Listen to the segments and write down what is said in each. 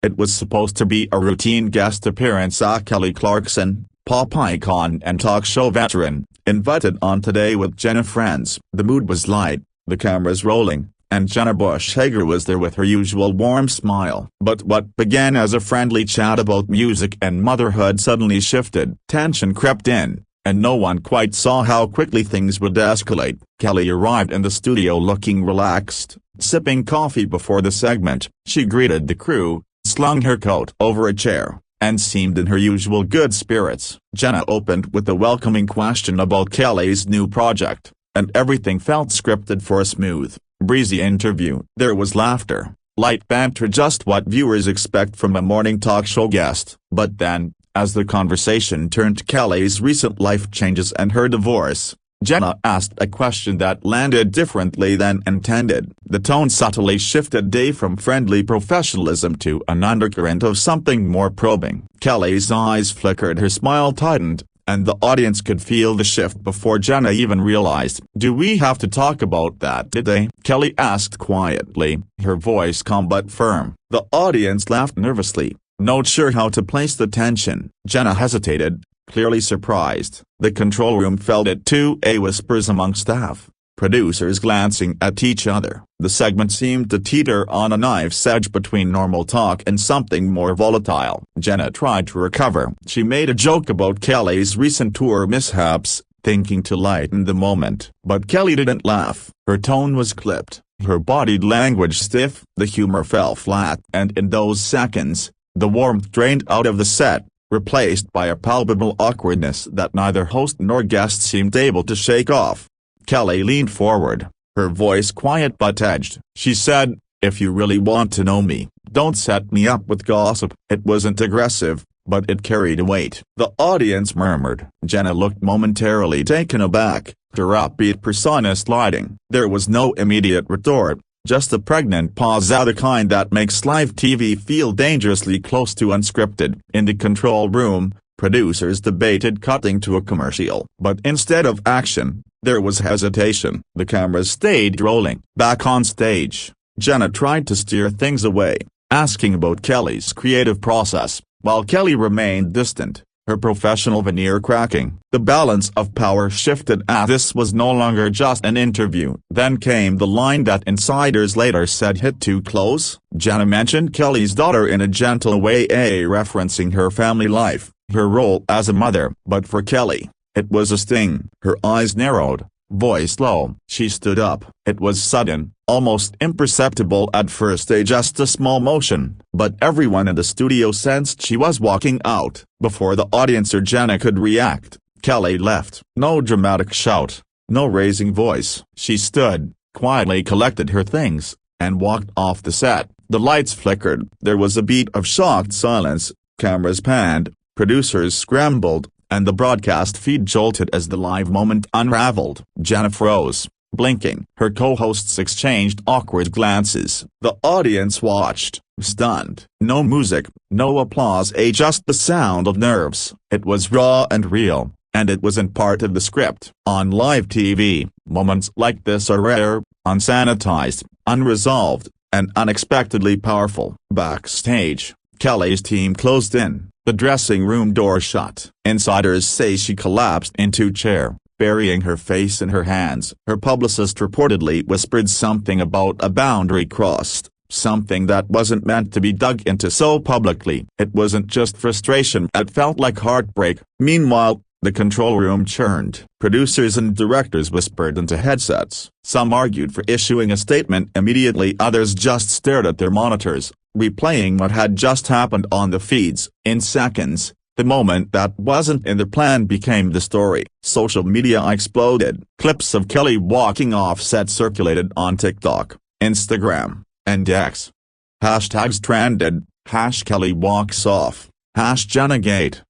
It was supposed to be a routine guest appearance. Kelly Clarkson, pop icon and talk show veteran, invited on Today with Jenna Friends. The mood was light, the cameras rolling, and Jenna Bush Hager was there with her usual warm smile. But what began as a friendly chat about music and motherhood suddenly shifted. Tension crept in, and no one quite saw how quickly things would escalate. Kelly arrived in the studio looking relaxed, sipping coffee before the segment. She greeted the crew, slung her coat over a chair, and seemed in her usual good spirits. Jenna opened with a welcoming question about Kelly's new project, and everything felt scripted for a smooth, breezy interview. There was laughter, light banter, just what viewers expect from a morning talk show guest. But then, as the conversation turned to Kelly's recent life changes and her divorce, Jenna asked a question that landed differently than intended. The tone subtly shifted from friendly professionalism to an undercurrent of something more probing. Kelly's eyes flickered, her smile tightened, and the audience could feel the shift before Jenna even realized. "Do we have to talk about that today?" Kelly asked quietly, her voice calm but firm. The audience laughed nervously, not sure how to place the tension. Jenna hesitated, clearly surprised. The control room felt it too, whispers among staff, producers glancing at each other. The segment seemed to teeter on a knife's edge between normal talk and something more volatile. Jenna tried to recover. She made a joke about Kelly's recent tour mishaps, thinking to lighten the moment. But Kelly didn't laugh. Her tone was clipped, her body language stiff. The humor fell flat. And in those seconds, the warmth drained out of the set, replaced by a palpable awkwardness that neither host nor guest seemed able to shake off. Kelly leaned forward, her voice quiet but edged. She said, "If you really want to know me, don't set me up with gossip." It wasn't aggressive, but it carried a weight. The audience murmured. Jenna looked momentarily taken aback, her upbeat persona sliding. There was no immediate retort, just a pregnant pause, the kind that makes live TV feel dangerously close to unscripted. In the control room, producers debated cutting to a commercial. But instead of action, there was hesitation. The cameras stayed rolling. Back on stage, Jenna tried to steer things away, asking about Kelly's creative process, while Kelly remained distant, her professional veneer cracking. The balance of power shifted as this was no longer just an interview. Then came the line that insiders later said hit too close. Jenna mentioned Kelly's daughter in a gentle way, referencing her family life, her role as a mother. But for Kelly, it was a sting. Her eyes narrowed, voice low. She stood up. It was sudden, almost imperceptible at first, just a small motion, but everyone in the studio sensed she was walking out. Before the audience or Jenna could react, Kelly left. No dramatic shout, no raising voice. She stood, quietly collected her things, and walked off the set. The lights flickered. There was a beat of shocked silence, cameras panned, producers scrambled, and the broadcast feed jolted as the live moment unraveled. Jenna froze, blinking. Her co-hosts exchanged awkward glances. The audience watched, stunned. No music, no applause, just the sound of nerves. It was raw and real, and it wasn't part of the script. On live TV, moments like this are rare, unsanitized, unresolved, and unexpectedly powerful. Backstage, Kelly's team closed in. The dressing room door shut. Insiders say she collapsed into a chair, burying her face in her hands. Her publicist reportedly whispered something about a boundary crossed, something that wasn't meant to be dug into so publicly. It wasn't just frustration, it felt like heartbreak. Meanwhile, the control room churned. Producers and directors whispered into headsets. Some argued for issuing a statement immediately, others just stared at their monitors, replaying what had just happened on the feeds. In seconds, the moment that wasn't in the plan became the story. Social media exploded. Clips of Kelly walking off set circulated on TikTok, Instagram, and X. Hashtags trended, #Kelly walks off, #JennaGate,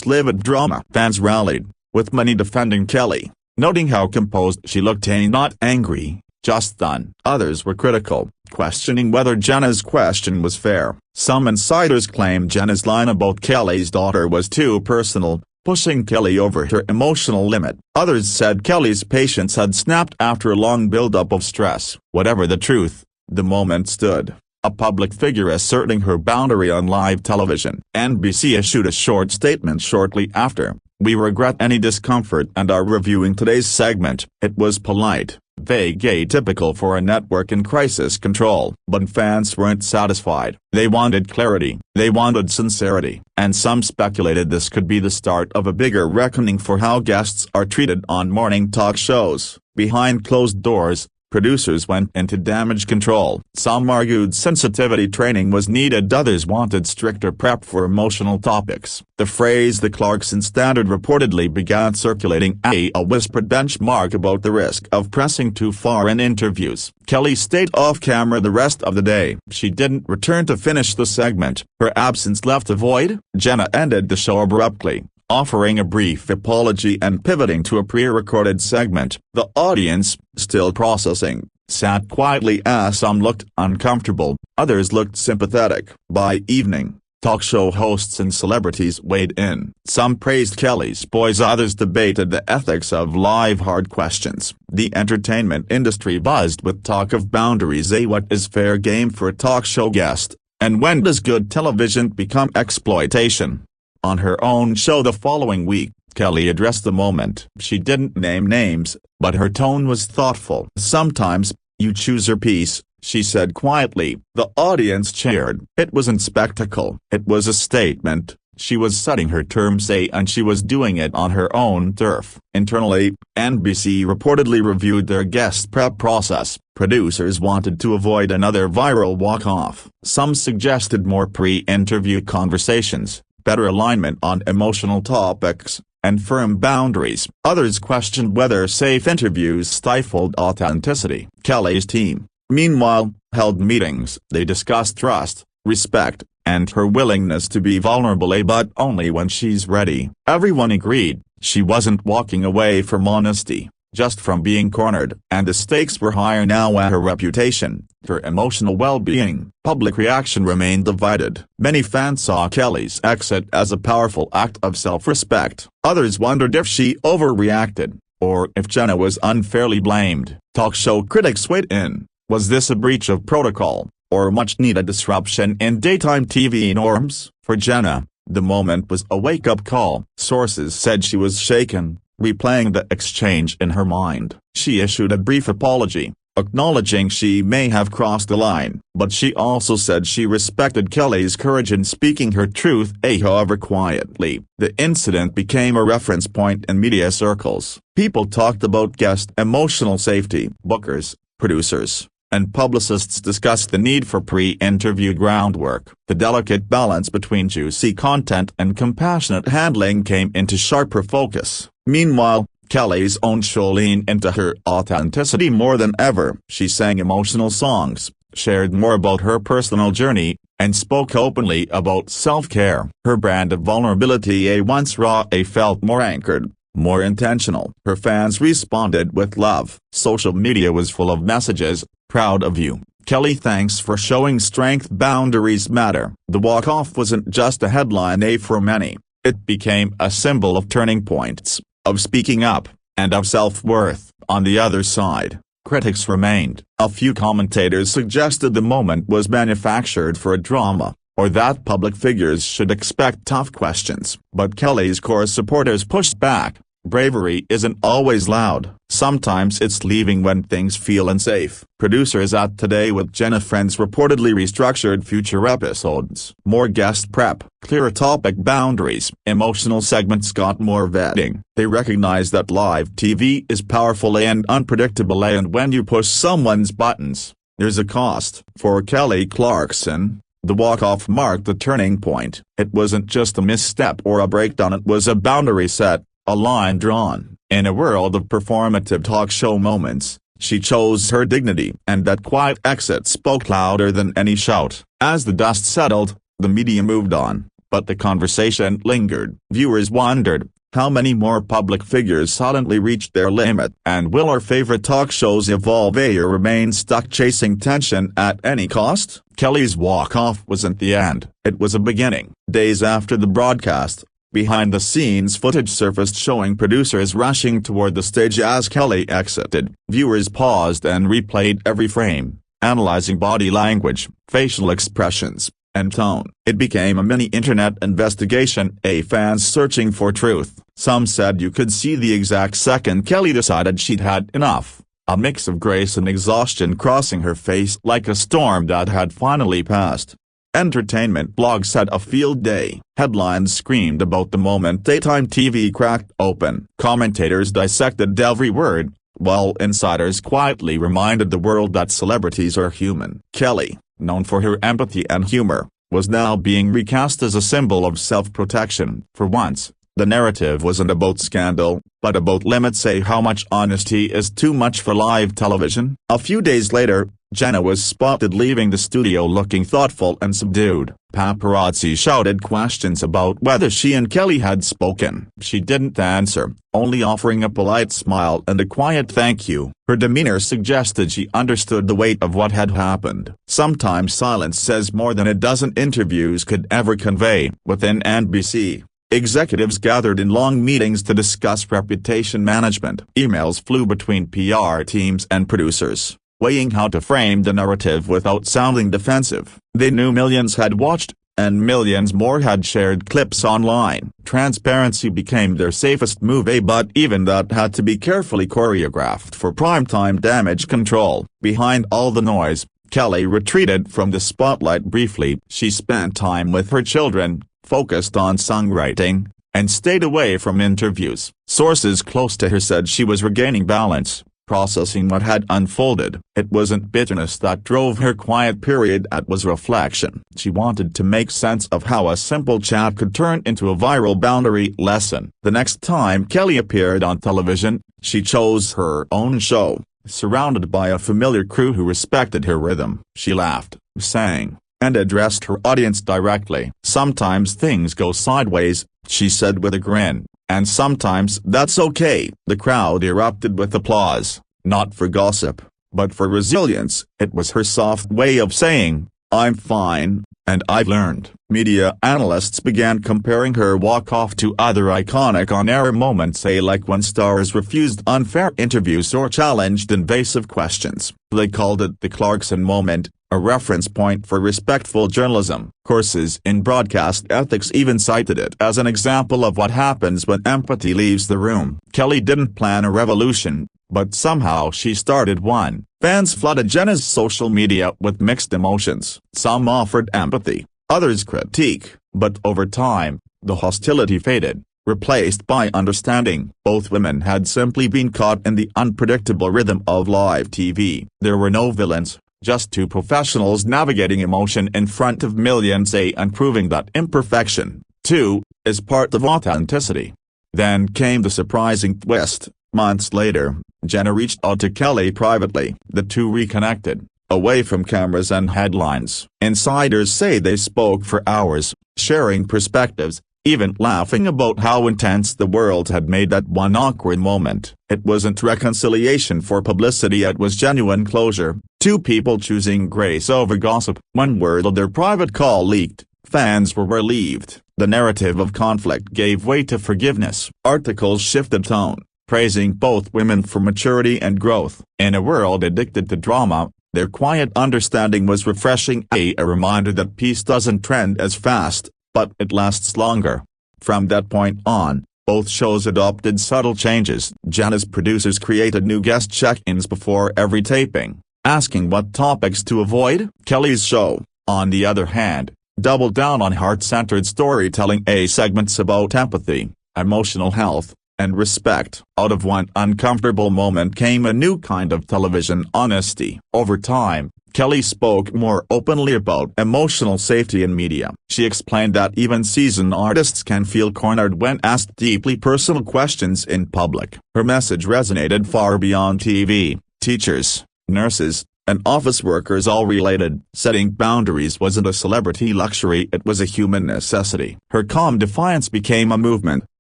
#Livid drama. Fans rallied, with many defending Kelly, noting how composed she looked, not angry, just done. Others were critical, questioning whether Jenna's question was fair. Some insiders claimed Jenna's line about Kelly's daughter was too personal, pushing Kelly over her emotional limit. Others said Kelly's patience had snapped after a long build-up of stress. Whatever the truth, the moment stood a public figure asserting her boundary on live television. NBC issued a short statement shortly after. "We regret any discomfort and are reviewing today's segment." It was polite, vague, atypical for a network in crisis control. But fans weren't satisfied. They wanted clarity, they wanted sincerity, and some speculated this could be the start of a bigger reckoning for how guests are treated on morning talk shows. Behind closed doors, producers went into damage control. Some argued sensitivity training was needed, others wanted stricter prep for emotional topics. The phrase "the Clarkson standard" reportedly began circulating as a whispered benchmark about the risk of pressing too far in interviews. Kelly stayed off camera the rest of the day. She didn't return to finish the segment. Her absence left a void. Jenna ended the show abruptly, offering a brief apology and pivoting to a pre-recorded segment. The audience, still processing, sat quietly as some looked uncomfortable, others looked sympathetic. By evening, talk show hosts and celebrities weighed in. Some praised Kelly's poise, others debated the ethics of live hard questions. The entertainment industry buzzed with talk of boundaries. What is fair game for a talk show guest, and when does good television become exploitation? On her own show the following week, Kelly addressed the moment. She didn't name names, but her tone was thoughtful. "Sometimes, you choose your piece," she said quietly. The audience cheered. It wasn't spectacle. It was a statement. She was setting her terms, and she was doing it on her own turf. Internally, NBC reportedly reviewed their guest prep process. Producers wanted to avoid another viral walk-off. Some suggested more pre-interview conversations, better alignment on emotional topics, and firm boundaries. Others questioned whether safe interviews stifled authenticity. Kelly's team, meanwhile, held meetings. They discussed trust, respect, and her willingness to be vulnerable, but only when she's ready. Everyone agreed she wasn't walking away from honesty, just from being cornered. And the stakes were higher now. Her reputation, her emotional well-being. Public reaction remained divided. Many fans saw Kelly's exit as a powerful act of self-respect. Others wondered if she overreacted, or if Jenna was unfairly blamed. Talk show critics weighed in. Was this a breach of protocol, or much-needed disruption in daytime TV norms? For Jenna, the moment was a wake-up call. Sources said she was shaken, replaying the exchange in her mind. She issued a brief apology, acknowledging she may have crossed the line, but she also said she respected Kelly's courage in speaking her truth. However, quietly, the incident became a reference point in media circles. People talked about guest emotional safety. Bookers, producers, and publicists discussed the need for pre-interview groundwork. The delicate balance between juicy content and compassionate handling came into sharper focus. Meanwhile, Kelly's own show leaned into her authenticity more than ever. She sang emotional songs, shared more about her personal journey, and spoke openly about self-care. Her brand of vulnerability, once raw, felt more anchored, more intentional. Her fans responded with love. Social media was full of messages. "Proud of you, Kelly. Thanks for showing strength. Boundaries matter." The walk-off wasn't just a headline for many. It became a symbol of turning points, of speaking up, and of self-worth. On the other side, critics remained. A few commentators suggested the moment was manufactured for a drama, or that public figures should expect tough questions. But Kelly's core supporters pushed back. Bravery isn't always loud. Sometimes it's leaving when things feel unsafe. Producers at Today with Jenna Friends reportedly restructured future episodes. More guest prep, clearer topic boundaries. Emotional segments got more vetting. They recognize that live TV is powerful and unpredictable, and when you push someone's buttons, there's a cost. For Kelly Clarkson, the walk-off marked a turning point. It wasn't just a misstep or a breakdown, it was a boundary set, a line drawn. In a world of performative talk show moments, she chose her dignity, and that quiet exit spoke louder than any shout. As the dust settled, the media moved on, but the conversation lingered. Viewers wondered, how many more public figures silently reached their limit? And will our favorite talk shows evolve or remain stuck chasing tension at any cost? Kelly's walk-off wasn't the end. It was a beginning. Days after the broadcast, behind-the-scenes footage surfaced showing producers rushing toward the stage as Kelly exited. Viewers paused and replayed every frame, analyzing body language, facial expressions, and tone. It became a mini-internet investigation, fans searching for truth. Some said you could see the exact second Kelly decided she'd had enough, a mix of grace and exhaustion crossing her face like a storm that had finally passed. Entertainment blogs had a field day. Headlines screamed about the moment daytime TV cracked open. Commentators dissected every word, while insiders quietly reminded the world that celebrities are human. Kelly, known for her empathy and humor, was now being recast as a symbol of self-protection. For once, the narrative wasn't about scandal, but about limits. How much honesty is too much for live television? A few days later, Jenna was spotted leaving the studio looking thoughtful and subdued. Paparazzi shouted questions about whether she and Kelly had spoken. She didn't answer, only offering a polite smile and a quiet thank you. Her demeanor suggested she understood the weight of what had happened. Sometimes silence says more than a dozen interviews could ever convey. Within NBC, executives gathered in long meetings to discuss reputation management. Emails flew between PR teams and producers, weighing how to frame the narrative without sounding defensive. They knew millions had watched, and millions more had shared clips online. Transparency became their safest move, but even that had to be carefully choreographed for primetime damage control. Behind all the noise, Kelly retreated from the spotlight briefly. She spent time with her children, focused on songwriting, and stayed away from interviews. Sources close to her said she was regaining balance, processing what had unfolded. It wasn't bitterness that drove her quiet period, it was reflection. She wanted to make sense of how a simple chat could turn into a viral boundary lesson. The next time Kelly appeared on television, she chose her own show, surrounded by a familiar crew who respected her rhythm. She laughed, sang, and addressed her audience directly. "Sometimes things go sideways," she said with a grin. "And sometimes that's okay." The crowd erupted with applause, not for gossip, but for resilience. It was her soft way of saying, "I'm fine, and I've learned." Media analysts began comparing her walk-off to other iconic on-air moments, like when stars refused unfair interviews or challenged invasive questions. They called it the Clarkson moment, a reference point for respectful journalism. Courses in broadcast ethics even cited it as an example of what happens when empathy leaves the room. Kelly didn't plan a revolution, but somehow she started one. Fans flooded Jenna's social media with mixed emotions. Some offered empathy, others critique, but over time, the hostility faded, replaced by understanding. Both women had simply been caught in the unpredictable rhythm of live TV. There were no villains, just two professionals navigating emotion in front of millions, and proving that imperfection, too, is part of authenticity. Then came the surprising twist. Months later, Jenna reached out to Kelly privately. The two reconnected, away from cameras and headlines. Insiders say they spoke for hours, sharing perspectives, even laughing about how intense the world had made that one awkward moment. It wasn't reconciliation for publicity, it was genuine closure, two people choosing grace over gossip. When word of their private call leaked, fans were relieved. The narrative of conflict gave way to forgiveness. Articles shifted tone, praising both women for maturity and growth. In a world addicted to drama, their quiet understanding was refreshing, a reminder that peace doesn't trend as fast, but it lasts longer. From that point on, both shows adopted subtle changes. Jenna's producers created new guest check-ins before every taping, asking what topics to avoid. Kelly's show, on the other hand, doubled down on heart-centered storytelling, segments about empathy, emotional health, and respect. Out of one uncomfortable moment came a new kind of television honesty. Over time, Kelly spoke more openly about emotional safety in media. She explained that even seasoned artists can feel cornered when asked deeply personal questions in public. Her message resonated far beyond TV. Teachers, nurses, and office workers all related. Setting boundaries wasn't a celebrity luxury, it was a human necessity. Her calm defiance became a movement.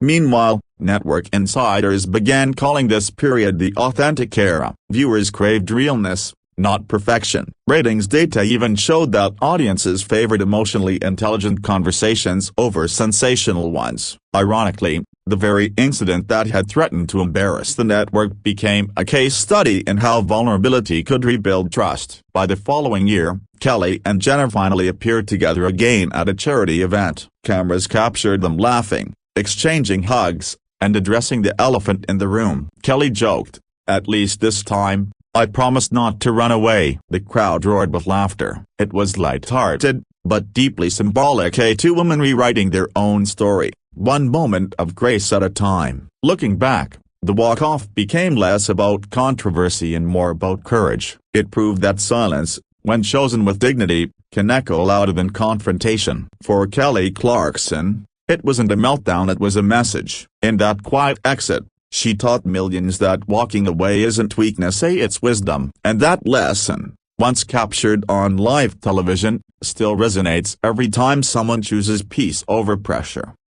Meanwhile, network insiders began calling this period the authentic era. Viewers craved realness, not perfection. Ratings data even showed that audiences favored emotionally intelligent conversations over sensational ones. Ironically, The very incident that had threatened to embarrass the network became a case study in how vulnerability could rebuild trust. By the following year, Kelly and Jenna finally appeared together again at a charity event. Cameras captured them laughing, exchanging hugs, and addressing the elephant in the room. Kelly joked, "At least this time, I promised not to run away." The crowd roared with laughter. It was light-hearted, but deeply symbolic, two women rewriting their own story, one moment of grace at a time. Looking back, the walk-off became less about controversy and more about courage. It proved that silence, when chosen with dignity, can echo louder than confrontation. For Kelly Clarkson, it wasn't a meltdown, it was a message. In that quiet exit, she taught millions that walking away isn't weakness, it's wisdom. And that lesson, once captured on live television, still resonates every time someone chooses peace over pressure.